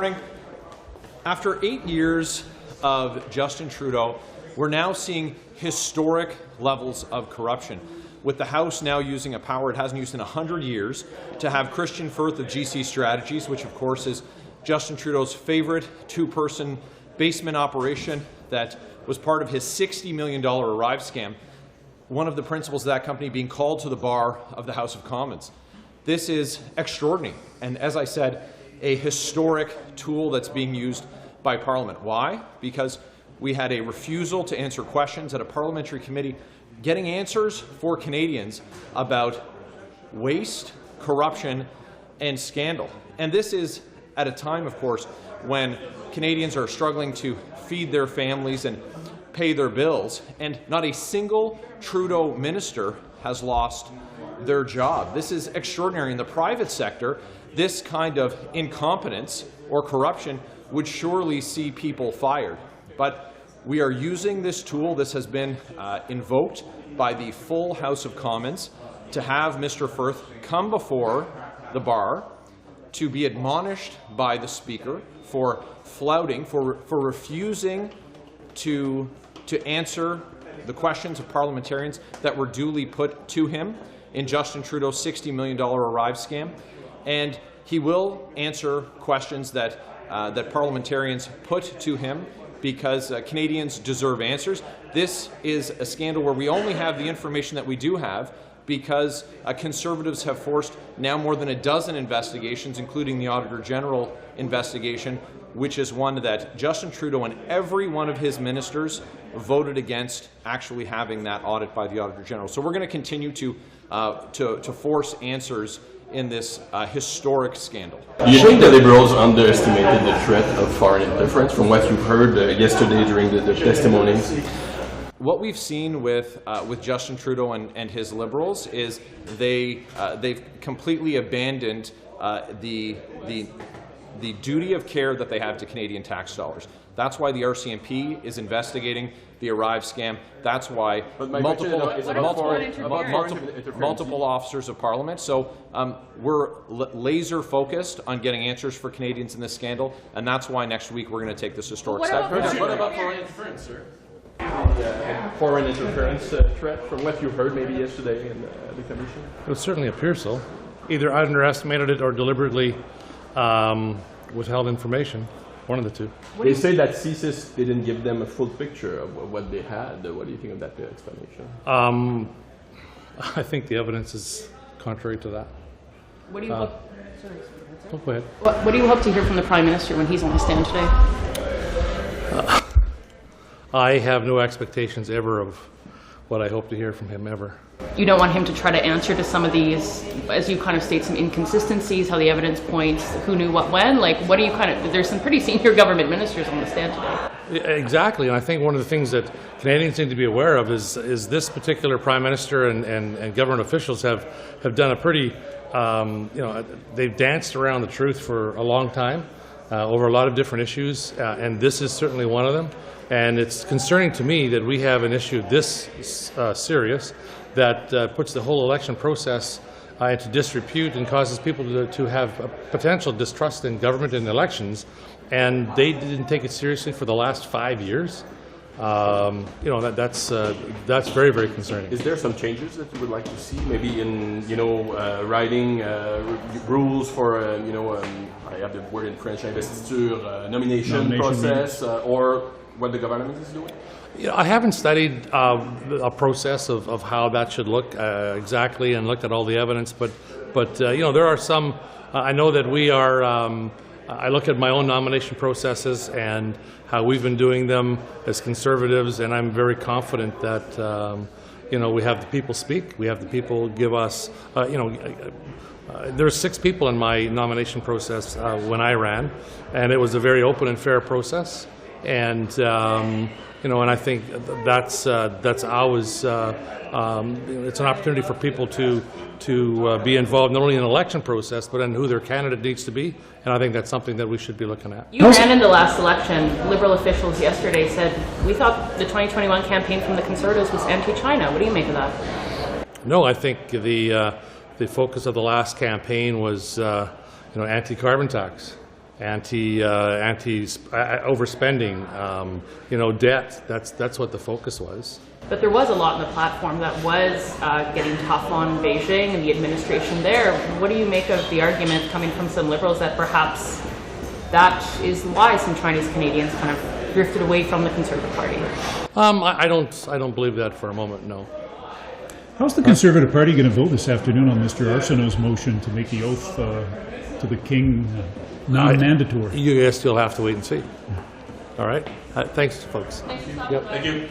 morning. After 8 years of Justin Trudeau, we're now seeing historic levels of corruption, with the House now using a power it hasn't used in 100 years to have Kristian Firth of GC Strategies, which of course is Justin Trudeau's favourite two-person basement operation that was part of his $60 million Arrive scam, one of the principals of that company being called to the bar of the House of Commons. This is extraordinary, and as I said, a historic tool that's being used by Parliament. Why? Because we had a refusal to answer questions at a parliamentary committee, getting answers for Canadians about waste, corruption, and scandal. And this is at a time, of course, when Canadians are struggling to feed their families and pay their bills, and not a single Trudeau minister has lost their job. This is extraordinary. In the private sector, this kind of incompetence or corruption would surely see people fired. But we are using this tool. This has been invoked by the full House of Commons to have Mr. Firth come before the bar to be admonished by the Speaker for flouting, for refusing to answer the questions of parliamentarians that were duly put to him in Justin Trudeau's $60 million Arrive scam. And he will answer questions that parliamentarians put to him because Canadians deserve answers. This is a scandal where we only have the information that we do have because Conservatives have forced now more than a dozen investigations, including the Auditor General investigation, which is one that Justin Trudeau and every one of his ministers voted against actually having that audit by the Auditor General. So we're going to continue to force answers in this historic scandal. Do you think the Liberals underestimated the threat of foreign interference from what you've heard yesterday during the testimonies? What we've seen with Justin Trudeau and his Liberals is they've completely abandoned the duty of care that they have to Canadian tax dollars. That's why the RCMP is investigating the Arrive scam. That's why multiple officers of Parliament. So we're laser focused on getting answers for Canadians in this scandal, and that's why next week we're going to take this historic step. What about foreign interference, sir? Foreign interference threat from what you heard maybe yesterday in the Commission? It would certainly appear so. Either underestimated it or deliberately withheld information. One of the two. They say that CSIS didn't give them a full picture of what they had. What do you think of that explanation? I think the evidence is contrary to that. What do you hope? Sorry, go ahead. What do you hope to hear from the Prime Minister when he's on the stand today? I have no expectations ever of what I hope to hear from him ever. You don't want him to try to answer to some of these, as you kind of state, some inconsistencies, how the evidence points, who knew what when? Like, what do you kind of, there's some pretty senior government ministers on the stand today. Exactly, and I think one of the things that Canadians need to be aware of is this particular Prime Minister and government officials have done a pretty, they've danced around the truth for a long time over a lot of different issues, and this is certainly one of them. And it's concerning to me that we have an issue this serious that puts the whole election process into disrepute and causes people to have a potential distrust in government and elections, and they didn't take it seriously for the last 5 years. That's very, very concerning. Is there some changes that you would like to see, maybe in writing rules for I have the word in French, investiture, nomination process, or what the government is doing? I haven't studied a process of how that should look exactly and looked at all the evidence, but there are some. I know that we are. I look at my own nomination processes and how we've been doing them as Conservatives, and I'm very confident that we have the people speak. We have the people give us. There were 6 people in my nomination process when I ran, and it was a very open and fair process. And and I think that's always it's an opportunity for people to be involved not only in the election process but in who their candidate needs to be, and I think that's something that we should be looking at. You ran in the last election. Liberal officials yesterday said we thought the 2021 campaign from the Conservatives was anti-China. What do you make of that? No, I think the focus of the last campaign was anti-carbon tax. overspending, debt. That's what the focus was. But there was a lot in the platform that was getting tough on Beijing and the administration there. What do you make of the argument coming from some Liberals that perhaps that is why some Chinese Canadians kind of drifted away from the Conservative Party? I don't believe that for a moment, no. How's the Conservative Party going to vote this afternoon on Mr. Arsenault's motion to make the oath to the King non-mandatory? You guys still have to wait and see. All right? Thanks, folks. Thanks, Yep. Thank you.